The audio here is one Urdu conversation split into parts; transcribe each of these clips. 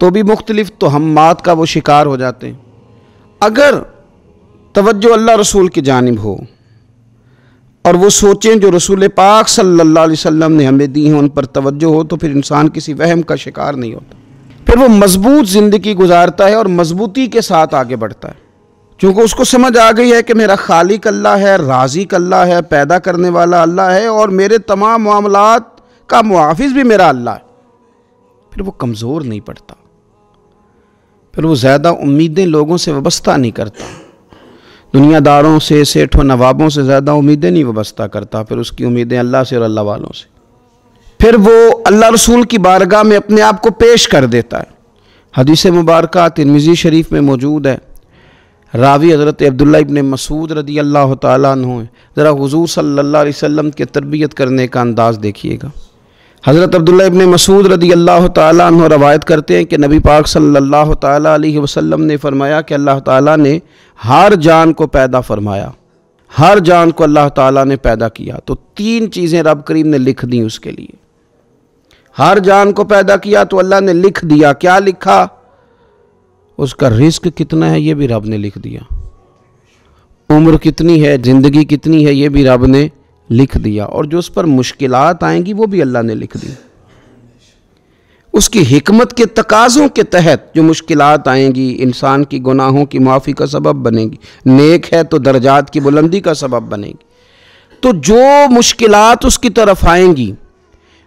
تو بھی مختلف توہمات کا وہ شکار ہو جاتے ہیں۔ اگر توجہ اللہ رسول کی جانب ہو اور وہ سوچیں جو رسول پاک صلی اللہ علیہ وسلم نے ہمیں دی ہیں ان پر توجہ ہو، تو پھر انسان کسی وہم کا شکار نہیں ہوتا، پھر وہ مضبوط زندگی گزارتا ہے اور مضبوطی کے ساتھ آگے بڑھتا ہے، چونکہ اس کو سمجھ آ گئی ہے کہ میرا خالق اللہ ہے، رازق اللہ ہے، پیدا کرنے والا اللہ ہے، اور میرے تمام معاملات کا محافظ بھی میرا اللہ ہے۔ پھر وہ کمزور نہیں پڑتا، پھر وہ زیادہ امیدیں لوگوں سے وابستہ نہیں کرتا، دنیا داروں سے، سیٹھوں نوابوں سے زیادہ امیدیں نہیں وابستہ کرتا، پھر اس کی امیدیں اللہ سے اور اللہ والوں سے۔ پھر وہ اللہ رسول کی بارگاہ میں اپنے آپ کو پیش کر دیتا ہے۔ حدیث مبارکہ ترمذی شریف میں موجود ہے، راوی حضرت عبداللہ ابن مسعود رضی اللہ تعالیٰ عنہ ہیں۔ ذرا حضور صلی اللہ علیہ وسلم کے تربیت کرنے کا انداز دیکھیے گا۔ حضرت عبداللہ ابن مسعود رضی اللہ تعالیٰ عنہ روایت کرتے ہیں کہ نبی پاک صلی اللہ تعالیٰ علیہ وسلم نے فرمایا کہ اللہ تعالیٰ نے ہر جان کو پیدا فرمایا، ہر جان کو اللہ تعالیٰ نے پیدا کیا، تو 3 چیزیں رب کریم نے لکھ دیں اس کے لیے۔ ہر جان کو پیدا کیا تو اللہ نے لکھ دیا، کیا لکھا؟ اس کا رزق کتنا ہے یہ بھی رب نے لکھ دیا، عمر کتنی ہے، زندگی کتنی ہے یہ بھی رب نے لکھ دیا، اور جو اس پر مشکلات آئیں گی وہ بھی اللہ نے لکھ دی۔ اس کی حکمت کے تقاضوں کے تحت جو مشکلات آئیں گی انسان کی گناہوں کی معافی کا سبب بنے گی، نیک ہے تو درجات کی بلندی کا سبب بنے گی۔ تو جو مشکلات اس کی طرف آئیں گی،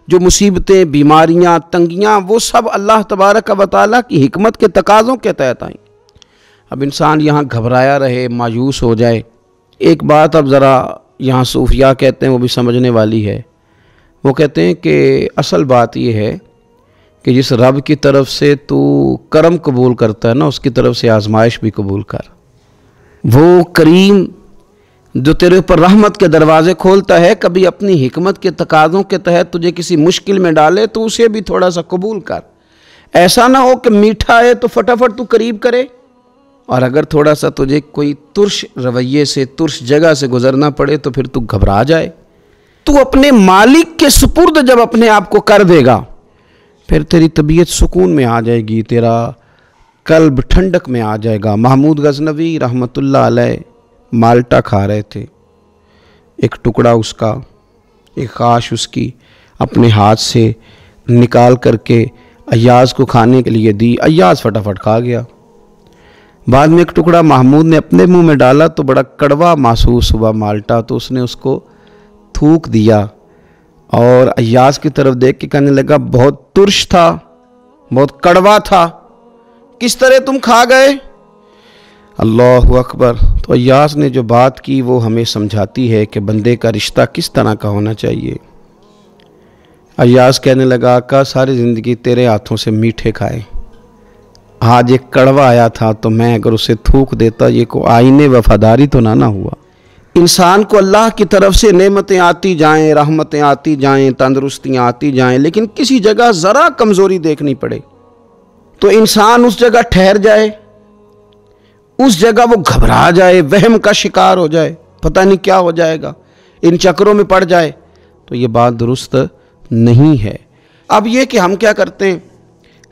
جو مصیبتیں، بیماریاں، تنگیاں، وہ سب اللہ تبارک و تعالیٰ کی حکمت کے تقاضوں کے تحت آئیں گی۔ اب انسان یہاں گھبرایا رہے، مایوس ہو جائے۔ ایک بات اب ذرا یہاں صوفیاء کہتے ہیں، وہ بھی سمجھنے والی ہے۔ وہ کہتے ہیں کہ اصل بات یہ ہے کہ جس رب کی طرف سے تو کرم قبول کرتا ہے نا، اس کی طرف سے آزمائش بھی قبول کر۔ وہ کریم جو تیرے اوپر رحمت کے دروازے کھولتا ہے، کبھی اپنی حکمت کے تقاضوں کے تحت تجھے کسی مشکل میں ڈالے تو اسے بھی تھوڑا سا قبول کر۔ ایسا نہ ہو کہ میٹھا ہے تو فٹافٹ تو قریب کرے، اور اگر تھوڑا سا تجھے کوئی ترش رویے سے، ترش جگہ سے گزرنا پڑے تو پھر تو گھبرا جائے۔ تو اپنے مالک کے سپرد جب اپنے آپ کو کر دے گا، پھر تیری طبیعت سکون میں آ جائے گی، تیرا قلب ٹھنڈک میں آ جائے گا۔ محمود غزنوی رحمۃ اللہ علیہ مالٹا کھا رہے تھے، ایک ٹکڑا اس کا، ایک خاش اس کی اپنے ہاتھ سے نکال کر کے ایاز کو کھانے کے لیے دی، ایاز فٹافٹ کھا گیا۔ بعد میں ایک ٹکڑا محمود نے اپنے منہ میں ڈالا تو بڑا کڑوا محسوس ہوا مالٹا، تو اس نے اس کو تھوک دیا اور ایاز کی طرف دیکھ کے کہنے لگا بہت ترش تھا، بہت کڑوا تھا، کس طرح تم کھا گئے؟ اللہ اکبر۔ تو ایاز نے جو بات کی وہ ہمیں سمجھاتی ہے کہ بندے کا رشتہ کس طرح کا ہونا چاہیے۔ ایاز کہنے لگا آقا ساری زندگی تیرے ہاتھوں سے میٹھے کھائے، آج ایک کڑوا آیا تھا تو میں اگر اسے تھوک دیتا، یہ کو آئینے وفاداری تو نہ ہوا۔ انسان کو اللہ کی طرف سے نعمتیں آتی جائیں، رحمتیں آتی جائیں، تندرستیاں آتی جائیں، لیکن کسی جگہ ذرا کمزوری دیکھنی پڑے تو انسان اس جگہ ٹھہر جائے، اس جگہ وہ گھبرا جائے، وہم کا شکار ہو جائے، پتہ نہیں کیا ہو جائے گا، ان چکروں میں پڑ جائے، تو یہ بات درست نہیں ہے۔ اب یہ کہ ہم کیا کرتے ہیں،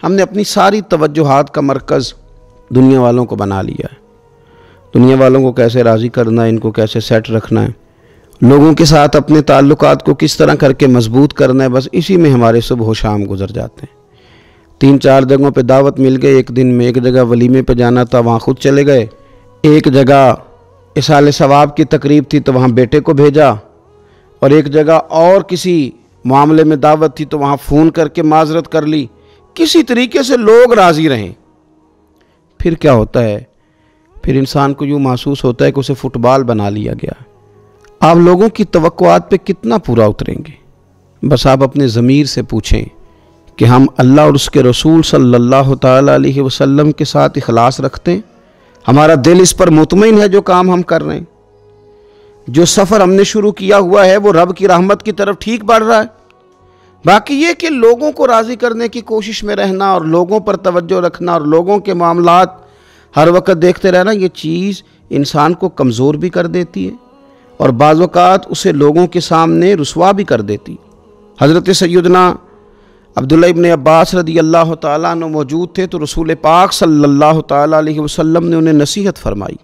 ہم نے اپنی ساری توجہات کا مرکز دنیا والوں کو بنا لیا ہے۔ دنیا والوں کو کیسے راضی کرنا ہے، ان کو کیسے سیٹ رکھنا ہے، لوگوں کے ساتھ اپنے تعلقات کو کس طرح کر کے مضبوط کرنا ہے، بس اسی میں ہمارے صبح و شام گزر جاتے ہیں۔ 3-4 جگہوں پہ دعوت مل گئی ایک دن میں، ایک جگہ ولیمے پہ جانا تھا وہاں خود چلے گئے، ایک جگہ اصال ثواب کی تقریب تھی تو وہاں بیٹے کو بھیجا، اور ایک جگہ اور کسی معاملے میں دعوت تھی تو وہاں فون کر کے معذرت کر لی۔ کسی طریقے سے لوگ راضی رہیں، پھر کیا ہوتا ہے، پھر انسان کو یوں محسوس ہوتا ہے کہ اسے فٹ بال بنا لیا گیا۔ آپ لوگوں کی توقعات پہ کتنا پورا اتریں گے؟ بس آپ اپنے ضمیر سے پوچھیں کہ ہم اللہ اور اس کے رسول صلی اللہ تعالیٰ علیہ وسلم کے ساتھ اخلاص رکھتے ہیں، ہمارا دل اس پر مطمئن ہے جو کام ہم کر رہے ہیں، جو سفر ہم نے شروع کیا ہوا ہے وہ رب کی رحمت کی طرف ٹھیک بڑھ رہا ہے۔ باقی یہ کہ لوگوں کو راضی کرنے کی کوشش میں رہنا اور لوگوں پر توجہ رکھنا اور لوگوں کے معاملات ہر وقت دیکھتے رہنا، یہ چیز انسان کو کمزور بھی کر دیتی ہے اور بعض اوقات اسے لوگوں کے سامنے رسوا بھی کر دیتی۔ حضرت سیدنا عبداللہ ابن عباس رضی اللہ تعالیٰ عنہ موجود تھے تو رسول پاک صلی اللہ تعالیٰ علیہ وسلم نے انہیں نصیحت فرمائی.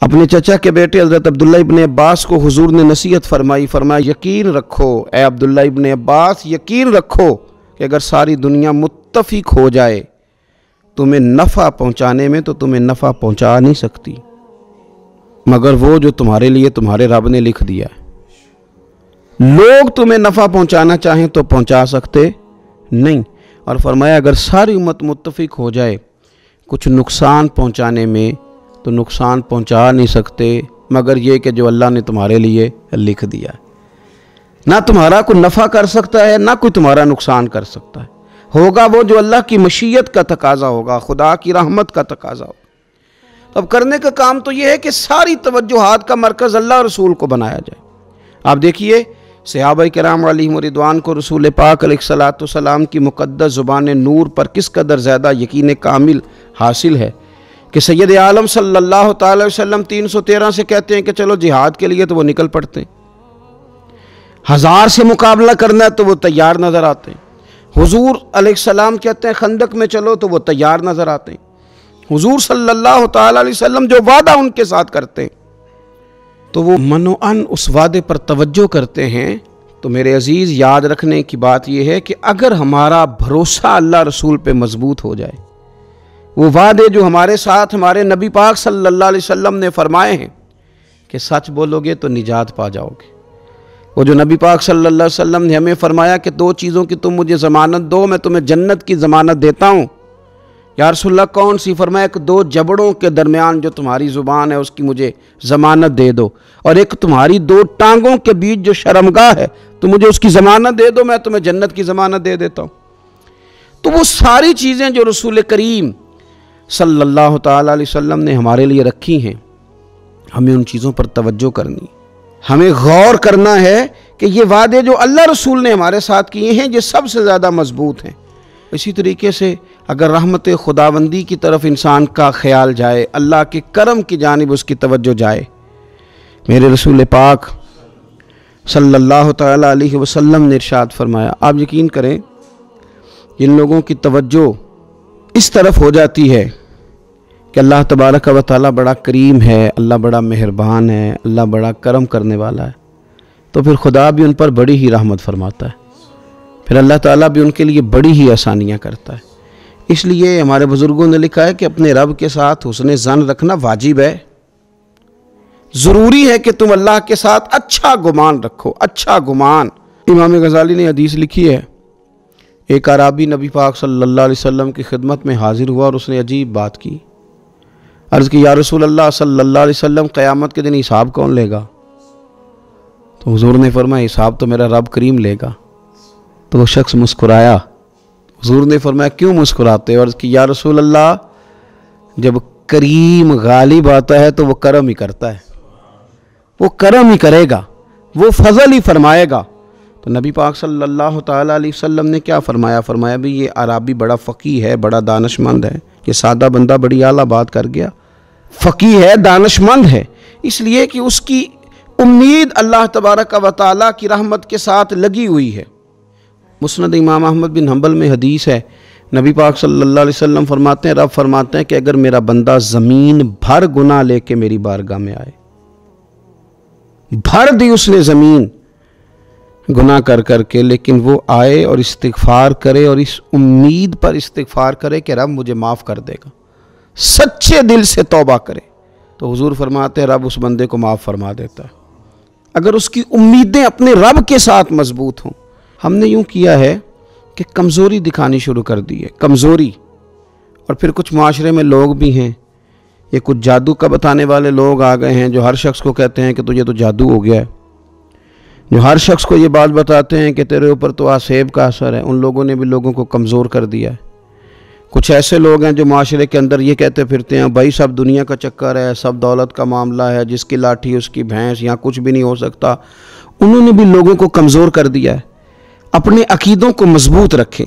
اپنے چچا کے بیٹے حضرت عبداللہ ابن عباس کو حضور نے نصیحت فرمائی. فرمایا یقین رکھو اے عبداللہ ابن عباس، یقین رکھو کہ اگر ساری دنیا متفق ہو جائے تمہیں نفع پہنچانے میں تو تمہیں نفع پہنچا نہیں سکتی مگر وہ جو تمہارے لیے تمہارے رب نے لکھ دیا ہے. لوگ تمہیں نفع پہنچانا چاہیں تو پہنچا سکتے نہیں. اور فرمایا اگر ساری امت متفق ہو جائے کچھ نقصان پہنچانے میں تو نقصان پہنچا نہیں سکتے مگر یہ کہ جو اللہ نے تمہارے لیے لکھ دیا ہے. نہ تمہارا کوئی نفع کر سکتا ہے نہ کوئی تمہارا نقصان کر سکتا ہے. ہوگا وہ جو اللہ کی مشیت کا تقاضا ہوگا، خدا کی رحمت کا تقاضا ہوگا. اب کرنے کا کام تو یہ ہے کہ ساری توجہات کا مرکز اللہ رسول کو بنایا جائے. آپ دیکھیے صحابہ کرام علیہم رضوان کو رسول پاک علیہ الصلوۃ والسلام کی مقدس زبان نور پر کس قدر زیادہ یقین کامل حاصل ہے کہ سید عالم صلی اللہ تعالی وسلم 313 سے کہتے ہیں کہ چلو جہاد کے لیے تو وہ نکل پڑتے ہیں، 1000 سے مقابلہ کرنا ہے تو وہ تیار نظر آتے ہیں. حضور علیہ السلام کہتے ہیں خندق میں چلو تو وہ تیار نظر آتے ہیں. حضور صلی اللہ تعالی علیہ وسلم جو وعدہ ان کے ساتھ کرتے ہیں تو وہ منوعاً اس وعدے پر توجہ کرتے ہیں. تو میرے عزیز یاد رکھنے کی بات یہ ہے کہ اگر ہمارا بھروسہ اللہ رسول پہ مضبوط ہو جائے، وہ وعدے جو ہمارے ساتھ ہمارے نبی پاک صلی اللہ علیہ وسلم نے فرمائے ہیں کہ سچ بولو گے تو نجات پا جاؤ گے. وہ جو نبی پاک صلی اللہ علیہ وسلم نے ہمیں فرمایا کہ 2 چیزوں کی تم مجھے ضمانت دو، میں تمہیں جنت کی ضمانت دیتا ہوں. یا رسول اللہ کون سی؟ فرمایا کہ 2 جبڑوں کے درمیان جو تمہاری زبان ہے اس کی مجھے ضمانت دے دو، اور ایک تمہاری 2 ٹانگوں کے بیچ جو شرمگاہ ہے تو مجھے اس کی ضمانت دے دو، میں تمہیں جنت کی ضمانت دے دیتا ہوں. تو وہ ساری چیزیں جو رسول کریم صلی اللہ تعالیٰ علیہ وسلم نے ہمارے لیے رکھی ہیں، ہمیں ان چیزوں پر توجہ کرنی، ہمیں غور کرنا ہے کہ یہ وعدے جو اللہ رسول نے ہمارے ساتھ کیے ہیں یہ سب سے زیادہ مضبوط ہیں. اسی طریقے سے اگر رحمت خداوندی کی طرف انسان کا خیال جائے، اللہ کے کرم کی جانب اس کی توجہ جائے، میرے رسول پاک صلی اللہ تعالیٰ علیہ وسلم نے ارشاد فرمایا، آپ یقین کریں جن لوگوں کی توجہ اس طرف ہو جاتی ہے کہ اللہ تبارک و تعالیٰ بڑا کریم ہے، اللہ بڑا مہربان ہے، اللہ بڑا کرم کرنے والا ہے، تو پھر خدا بھی ان پر بڑی ہی رحمت فرماتا ہے، پھر اللہ تعالیٰ بھی ان کے لیے بڑی ہی آسانیاں کرتا ہے. اس لیے ہمارے بزرگوں نے لکھا ہے کہ اپنے رب کے ساتھ حسن ظن رکھنا واجب ہے. ضروری ہے کہ تم اللہ کے ساتھ اچھا گمان رکھو، اچھا گمان. امام غزالی نے حدیث لکھی ہے، ایک اعرابی نبی پاک صلی اللہ علیہ وسلم کی خدمت میں حاضر ہوا اور اس نے عجیب بات کی. عرض کی یا رسول اللہ صلی اللہ علیہ وسلم قیامت کے دن حساب کون لے گا؟ تو حضور نے فرمایا حساب تو میرا رب کریم لے گا. تو وہ شخص مسکرایا. حضور نے فرمایا کیوں مسکراتے؟ اور عرض کی یا رسول اللہ جب کریم غالب آتا ہے تو وہ کرم ہی کرتا ہے، وہ کرم ہی کرے گا، وہ فضل ہی فرمائے گا. تو نبی پاک صلی اللہ تعالیٰ علیہ وسلم نے کیا فرمایا؟ فرمایا بھی یہ عربی بڑا فقیہ ہے، بڑا دانش مند ہے. یہ سادہ بندہ بڑی اعلیٰ بات کر گیا، فقیہ ہے، دانش مند ہے، اس لیے کہ اس کی امید اللہ تبارک و تعالیٰ کی رحمت کے ساتھ لگی ہوئی ہے. مسند امام احمد بن حنبل میں حدیث ہے، نبی پاک صلی اللہ علیہ وسلم فرماتے ہیں، رب فرماتے ہیں کہ اگر میرا بندہ زمین بھر گناہ لے کے میری بارگاہ میں آئے، بھر دی اس نے زمین گناہ کر کر کے، لیکن وہ آئے اور استغفار کرے اور اس امید پر استغفار کرے کہ رب مجھے معاف کر دے گا، سچے دل سے توبہ کرے، تو حضور فرماتے ہیں رب اس بندے کو معاف فرما دیتا ہے، اگر اس کی امیدیں اپنے رب کے ساتھ مضبوط ہوں. ہم نے یوں کیا ہے کہ کمزوری دکھانی شروع کر دی ہے، کمزوری. اور پھر کچھ معاشرے میں لوگ بھی ہیں، یہ کچھ جادو کا بتانے والے لوگ آ گئے ہیں جو ہر شخص کو کہتے ہیں کہ تجھے تو جادو ہو گیا ہے، جو ہر شخص کو یہ بات بتاتے ہیں کہ تیرے اوپر تو آسیب کا اثر ہے. ان لوگوں نے بھی لوگوں کو کمزور کر دیا ہے. کچھ ایسے لوگ ہیں جو معاشرے کے اندر یہ کہتے پھرتے ہیں بھائی سب دنیا کا چکر ہے، سب دولت کا معاملہ ہے، جس کی لاٹھی اس کی بھینس، یہاں کچھ بھی نہیں ہو سکتا. انہوں نے بھی لوگوں کو کمزور کر دیا ہے. اپنے عقیدوں کو مضبوط رکھیں،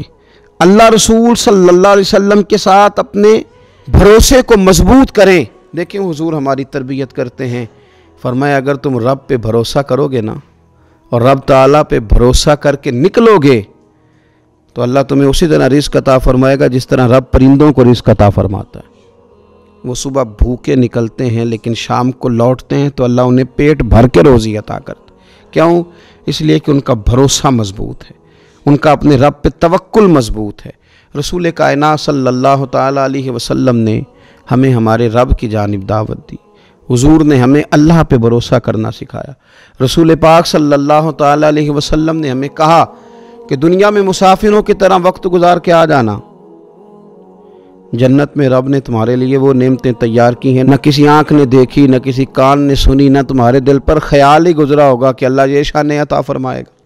اللہ رسول صلی اللہ علیہ وسلم کے ساتھ اپنے بھروسے کو مضبوط کریں. دیکھیں حضور ہماری تربیت کرتے ہیں، فرمایا اگر تم رب پہ بھروسہ کرو گے نا اور رب تعالیٰ پہ بھروسہ کر کے نکلو گے تو اللہ تمہیں اسی طرح رزق عطا فرمائے گا جس طرح رب پرندوں کو رزق عطا فرماتا ہے۔ وہ صبح بھوکے نکلتے ہیں لیکن شام کو لوٹتے ہیں تو اللہ انہیں پیٹ بھر کے روزی عطا کرتا ہے۔ کیوں؟ اس لیے کہ ان کا بھروسہ مضبوط ہے، ان کا اپنے رب پہ توکل مضبوط ہے۔ رسول کائنات صلی اللہ تعالیٰ علیہ وسلم نے ہمیں ہمارے رب کی جانب دعوت دی، حضور نے ہمیں اللہ پہ بھروسہ کرنا سکھایا۔ رسول پاک صلی اللہ تعالیٰ علیہ وسلم نے ہمیں کہا کہ دنیا میں مسافروں کی طرح وقت گزار کے آ جانا، جنت میں رب نے تمہارے لیے وہ نعمتیں تیار کی ہیں نہ کسی آنکھ نے دیکھی، نہ کسی کان نے سنی، نہ تمہارے دل پر خیال ہی گزرا ہوگا کہ اللہ یہ شان عطا فرمائے گا۔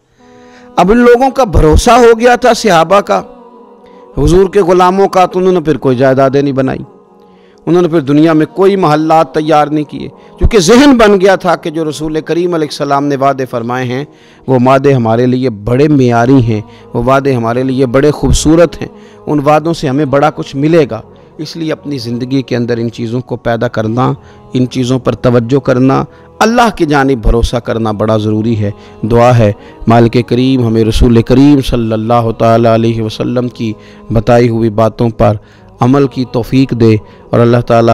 اب ان لوگوں کا بھروسہ ہو گیا تھا صحابہ کا، حضور کے غلاموں کا، تو انہوں نے پھر کوئی جائیدادیں نہیں بنائی، انہوں نے پھر دنیا میں کوئی محلات تیار نہیں کیے، کیونکہ ذہن بن گیا تھا کہ جو رسول کریم علیہ السلام نے وعدے فرمائے ہیں وہ وعدے ہمارے لیے بڑے معیاری ہیں، وہ وعدے ہمارے لیے بڑے خوبصورت ہیں، ان وعدوں سے ہمیں بڑا کچھ ملے گا۔ اس لیے اپنی زندگی کے اندر ان چیزوں کو پیدا کرنا، ان چیزوں پر توجہ کرنا، اللہ کی جانب بھروسہ کرنا بڑا ضروری ہے۔ دعا ہے مالک کریم ہمیں رسول کریم صلی اللہ تعالیٰ علیہ وسلم کی بتائی ہوئی باتوں پر عمل کی توفیق دے، اور اللہ تعالیٰ